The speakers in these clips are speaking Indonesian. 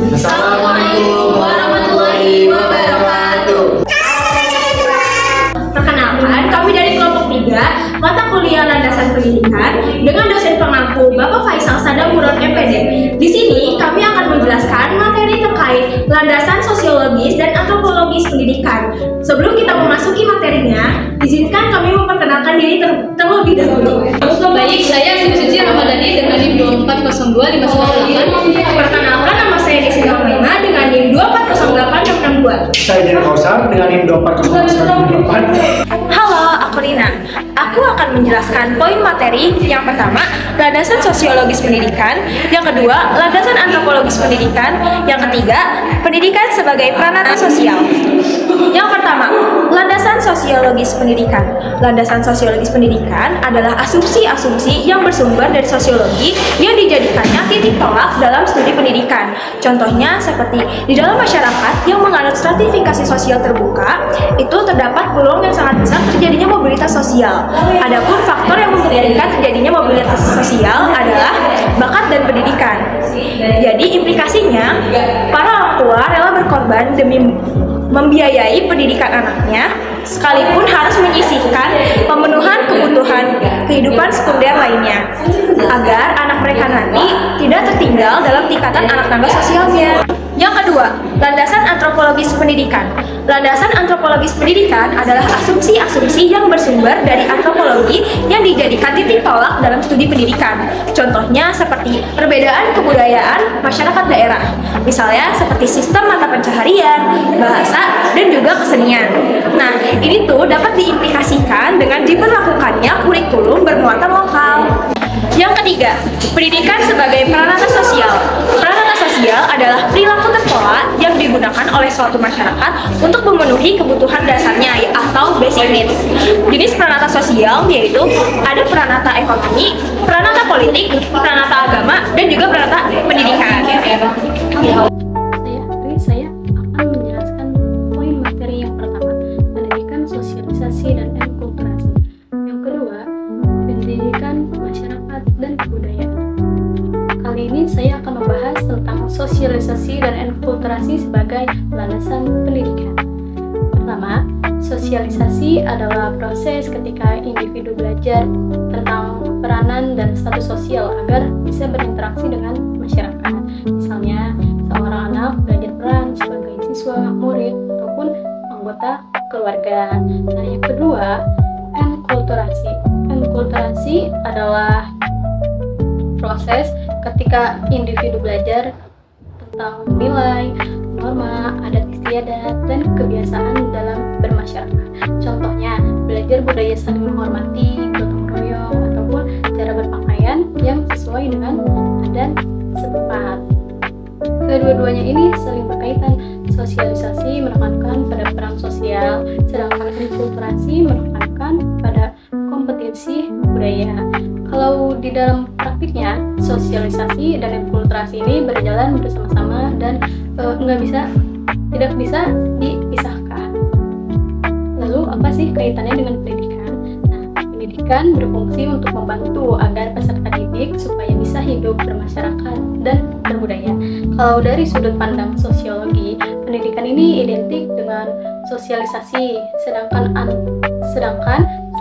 Assalamualaikum warahmatullahi wabarakatuh. Perkenalkan, kami dari kelompok 3 mata kuliah landasan pendidikan dengan dosen pengampu Bapak Faisal Sadam Murad MPD. Di sini kami akan menjelaskan materi terkait landasan sosiologis dan antropologis pendidikan. Sebelum kita memasuki materinya, izinkan kami memperkenalkan diri terlebih dahulu. Baik, saya Suci Ramadhani dengan NIM 2402598. Perkenalkan, nama saya Desi Nurmaima dengan NIM 2408662. Saya Deni Kausar dengan NIM 24098. Halo, aku Rina. Aku akan menjelaskan poin materi. Yang pertama, landasan sosiologis pendidikan. Yang kedua, landasan antropologis pendidikan. Yang ketiga, pendidikan sebagai peranata sosial. Yang pertama, landasan sosiologis pendidikan. Landasan sosiologis pendidikan adalah asumsi-asumsi yang bersumber dari sosiologi yang dijadikannya titik tolak dalam studi pendidikan. Contohnya seperti di dalam masyarakat yang menganut stratifikasi sosial terbuka, itu terdapat peluang yang sangat besar terjadinya mobilitas sosial. Adapun faktor yang memungkinkan terjadinya mobilitas sosial adalah bakat dan pendidikan. Jadi implikasinya, para orang tua rela berkorban demi membiayai pendidikan anaknya, sekalipun harus menyisihkan pemenuhan kebutuhan kehidupan sekunder lainnya, agar anak mereka nanti tidak tertinggal dalam tingkatan anak tangga sosialnya. Yang kedua, landasan antropologis pendidikan. Landasan antropologis pendidikan adalah asumsi-asumsi yang bersumber dari antropologi yang dijadikan titik tolak dalam studi pendidikan. Contohnya seperti perbedaan kebudayaan masyarakat daerah, misalnya seperti sistem mata pencaharian, bahasa, dan juga kesenian. Nah, ini tuh dapat diimplikasikan dengan diberlakukannya kurikulum bermuatan lokal. Yang ketiga, pendidikan sebagai peranata sosial. Peranata sosial adalah perilaku terpola yang digunakan oleh suatu masyarakat untuk memenuhi kebutuhan dasarnya atau basic needs. Jenis peranata sosial yaitu ada peranata ekonomi, peranata politik, peranata agama, dan juga peranata pendidikan. Saya akan menjelaskan poin materi yang pertama, pendidikan sosialisasi dan enkulturasi. Yang kedua, pendidikan masyarakat dan kebudayaan. Kali ini saya akan membahas tentang sosialisasi dan enkulturasi sebagai landasan pendidikan. Pertama, sosialisasi adalah proses ketika individu belajar tentang peranan dan status sosial agar bisa berinteraksi dengan masyarakat. Misalnya, seorang anak belajar peran sebagai siswa, murid, ataupun anggota keluarga. Nah, yang kedua, enkulturasi. Enkulturasi adalah proses ketika individu belajar tentang nilai, norma, adat istiadat, dan kebiasaan dalam bermasyarakat. Contohnya, belajar budaya saling menghormati, gotong royong, ataupun cara berpakaian yang sesuai dengan adat setempat. Kedua-duanya ini saling berkaitan. Sosialisasi menekankan pada peran sosial, sedangkan enkulturasi menekankan pada kompetensi budaya. Kalau di dalam praktiknya, sosialisasi dan enkulturasi ini berjalan bersama-sama dan tidak bisa dipisahkan. Lalu apa sih kaitannya dengan pendidikan? Nah, pendidikan berfungsi untuk membantu agar peserta didik supaya bisa hidup bermasyarakat dan berbudaya. Kalau dari sudut pandang sosiologi, pendidikan ini identik dengan sosialisasi, sedangkan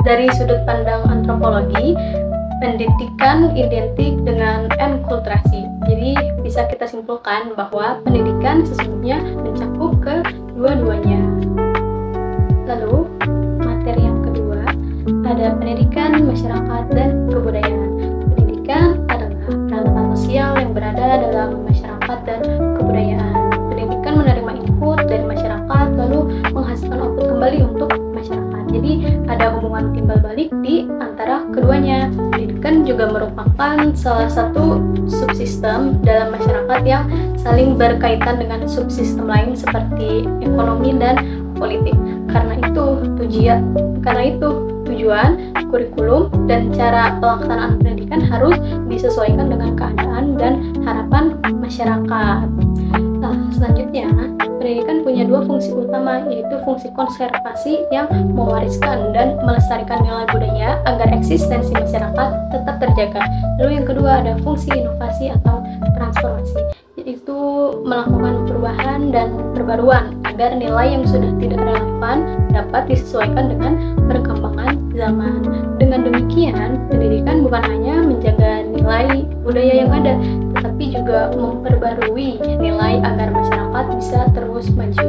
dari sudut pandang antropologi, pendidikan identik dengan enkulturasi. Jadi bisa kita simpulkan bahwa pendidikan sesungguhnya mencakup kedua-duanya. Lalu materi yang kedua ada pendidikan masyarakat dan kebudayaan. Pendidikan adalah peranata sosial yang berada dalam masyarakat dan kebudayaan. Pendidikan menerima input dari masyarakat lalu menghasilkan output kembali untuk masyarakat. Jadi ada hubungan timbal balik di antara keduanya. Pendidikan juga merupakan salah satu subsistem dalam masyarakat yang saling berkaitan dengan subsistem lain seperti ekonomi dan politik. Karena itu tujuan, kurikulum, dan cara pelaksanaan pendidikan harus disesuaikan dengan keadaan dan harapan masyarakat. Nah, selanjutnya, pendidikan punya dua fungsi utama, yaitu fungsi konservasi yang mewariskan dan melestarikan nilai budaya agar eksistensi masyarakat tetap terjaga. Lalu yang kedua ada fungsi inovasi atau transformasi. itu melakukan perubahan dan perbaruan agar nilai yang sudah tidak relevan dapat disesuaikan dengan perkembangan zaman. Dengan demikian, pendidikan bukan hanya menjaga nilai budaya yang ada, tetapi juga memperbarui nilai agar masyarakat bisa terus maju.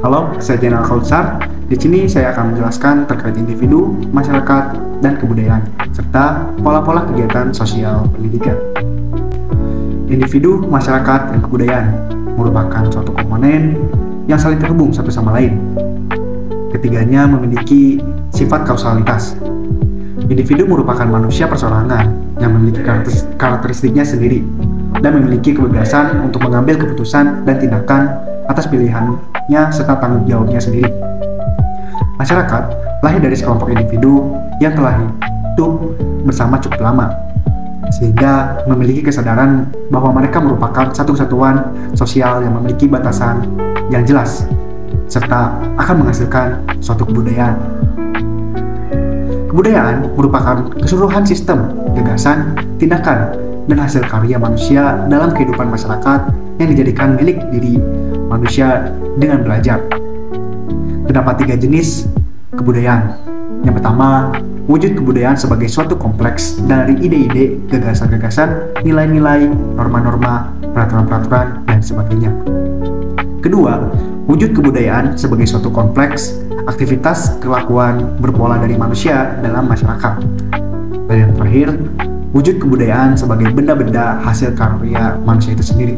Halo, saya Jenal Kautsar. Di sini saya akan menjelaskan terkait individu, masyarakat, dan kebudayaan, serta pola-pola kegiatan sosial pendidikan. Individu, masyarakat, dan kebudayaan merupakan suatu komponen yang saling terhubung satu sama lain. Ketiganya memiliki sifat kausalitas. Individu merupakan manusia perseorangan yang memiliki karakteristiknya sendiri dan memiliki kebebasan untuk mengambil keputusan dan tindakan atas pilihannya serta tanggung jawabnya sendiri. Masyarakat lahir dari sekelompok individu yang telah hidup bersama cukup lama, sehingga memiliki kesadaran bahwa mereka merupakan satu kesatuan sosial yang memiliki batasan yang jelas, serta akan menghasilkan suatu kebudayaan. Kebudayaan merupakan keseluruhan sistem, gagasan, tindakan, dan hasil karya manusia dalam kehidupan masyarakat yang dijadikan milik diri manusia dengan belajar. Terdapat 3 jenis kebudayaan. Yang pertama, wujud kebudayaan sebagai suatu kompleks dari ide-ide, gagasan-gagasan, nilai-nilai, norma-norma, peraturan-peraturan, dan sebagainya. Kedua, wujud kebudayaan sebagai suatu kompleks aktivitas kelakuan berpola dari manusia dalam masyarakat. Dan yang terakhir, wujud kebudayaan sebagai benda-benda hasil karya manusia itu sendiri.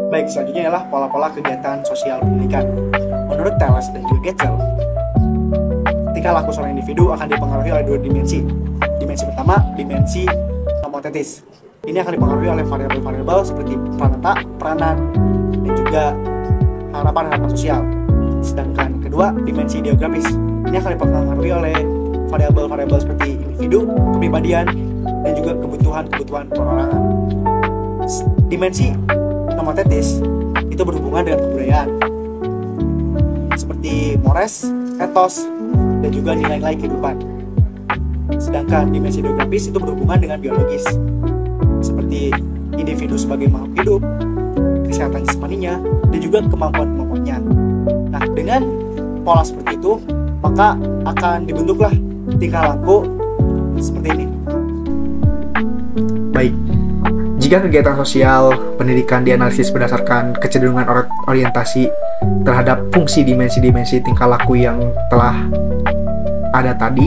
Baik, selanjutnya adalah pola-pola kegiatan sosial pendidikan. Menurut Thales dan juga Getzel, tingkah laku seorang individu akan dipengaruhi oleh 2 dimensi. Dimensi pertama, dimensi nomotetis. Ini akan dipengaruhi oleh variabel-variabel seperti peranan, dan juga harapan-harapan sosial. Sedangkan kedua, dimensi geografis. Ini akan dipengaruhi oleh variabel-variabel seperti individu, kepribadian, dan juga kebutuhan-kebutuhan perorangan. Dimensi nomotetis itu berhubungan dengan kebudayaan seperti mores, etos, dan juga nilai-nilai kehidupan. Sedangkan dimensi geografis itu berhubungan dengan biologis seperti individu sebagai makhluk hidup, kesehatan jasmaninya, dan juga kemampuan-kemampuannya. Nah, dengan pola seperti itu, maka akan dibentuklah tingkah laku seperti ini. Baik, jika kegiatan sosial pendidikan dianalisis berdasarkan kecenderungan orientasi terhadap fungsi dimensi-dimensi tingkah laku yang telah ada tadi,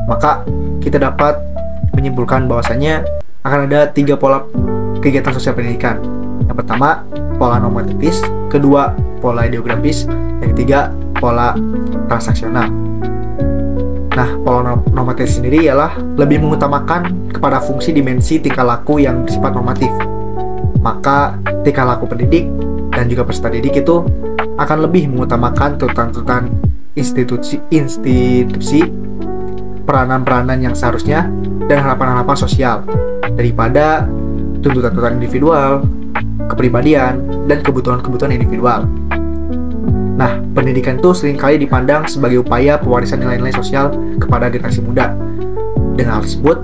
maka kita dapat menyimpulkan bahwasanya akan ada 3 pola kegiatan sosial pendidikan. Yang pertama, pola nomotetis, kedua, pola ideografis, yang ketiga, pola transaksional. Nah, pola normatif sendiri ialah lebih mengutamakan kepada fungsi dimensi tingkah laku yang bersifat normatif. Maka tingkah laku pendidik dan juga peserta didik itu akan lebih mengutamakan tuntutan-tuntutan institusi, peranan-peranan yang seharusnya, dan harapan-harapan sosial daripada tuntutan-tuntutan individual, kepribadian, dan kebutuhan-kebutuhan individual. Nah, pendidikan itu seringkali dipandang sebagai upaya pewarisan nilai-nilai sosial kepada generasi muda. Dengan hal tersebut,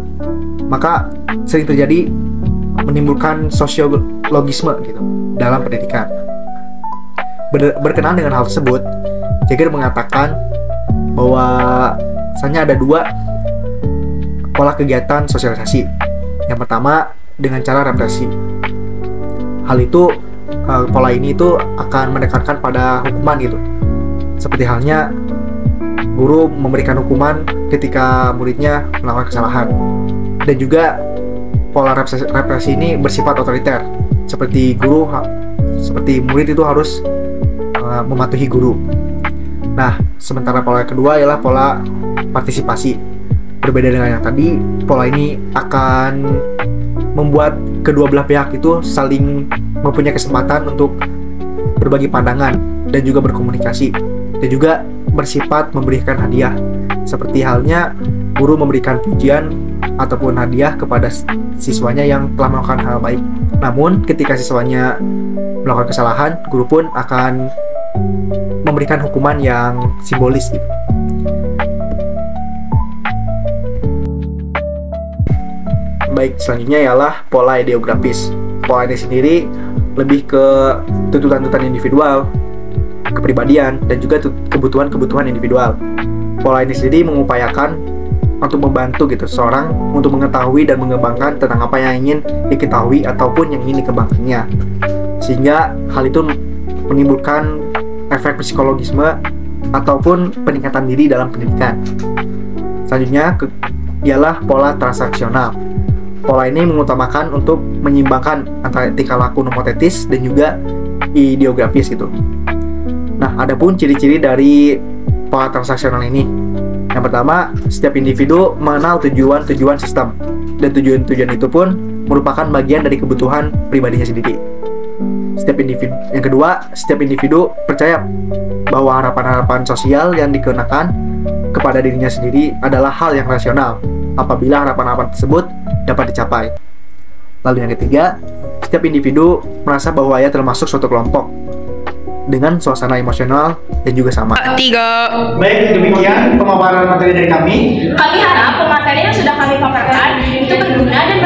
maka sering terjadi menimbulkan sosiologisme gitu dalam pendidikan. Berkenaan dengan hal tersebut, Jagger mengatakan bahwa misalnya ada 2 pola kegiatan sosialisasi. Yang pertama dengan cara represi. Hal itu pola ini itu akan mendekatkan pada hukuman gitu. Seperti halnya guru memberikan hukuman ketika muridnya melakukan kesalahan. Dan juga pola represi ini bersifat otoriter. Seperti murid itu harus mematuhi guru. Nah, sementara pola kedua ialah pola partisipasi. Berbeda dengan yang tadi, pola ini akan membuat kedua belah pihak itu saling mempunyai kesempatan untuk berbagi pandangan dan juga berkomunikasi, dan juga bersifat memberikan hadiah, seperti halnya guru memberikan pujian ataupun hadiah kepada siswanya yang telah melakukan hal baik. Namun ketika siswanya melakukan kesalahan, guru pun akan memberikan hukuman yang simbolis gitu. baik selanjutnya ialah pola ideografis. Pola ini sendiri lebih ke tuntutan-tuntutan individual, kepribadian, dan juga kebutuhan-kebutuhan individual. Pola ini sendiri mengupayakan untuk membantu gitu seseorang untuk mengetahui dan mengembangkan tentang apa yang ingin diketahui ataupun yang ingin dikembangkannya, sehingga hal itu menimbulkan efek psikologisme ataupun peningkatan diri dalam pendidikan. Selanjutnya ialah pola transaksional. Pola ini mengutamakan untuk menyimbangkan antara tingkah laku nomotetis dan juga ideografis gitu. Nah, adapun ciri-ciri dari pola transaksional ini. Yang pertama, setiap individu mengenal tujuan-tujuan sistem, dan tujuan-tujuan itu pun merupakan bagian dari kebutuhan pribadinya sendiri. Yang kedua, setiap individu percaya bahwa harapan-harapan sosial yang dikenakan kepada dirinya sendiri adalah hal yang rasional apabila harapan-harapan tersebut dapat dicapai. Lalu yang ketiga, setiap individu merasa bahwa ia termasuk suatu kelompok dengan suasana emosional yang juga sama. Baik, demikian pemaparan materi dari kami. Kami harap pemateri yang sudah kami paparkan itu berguna dan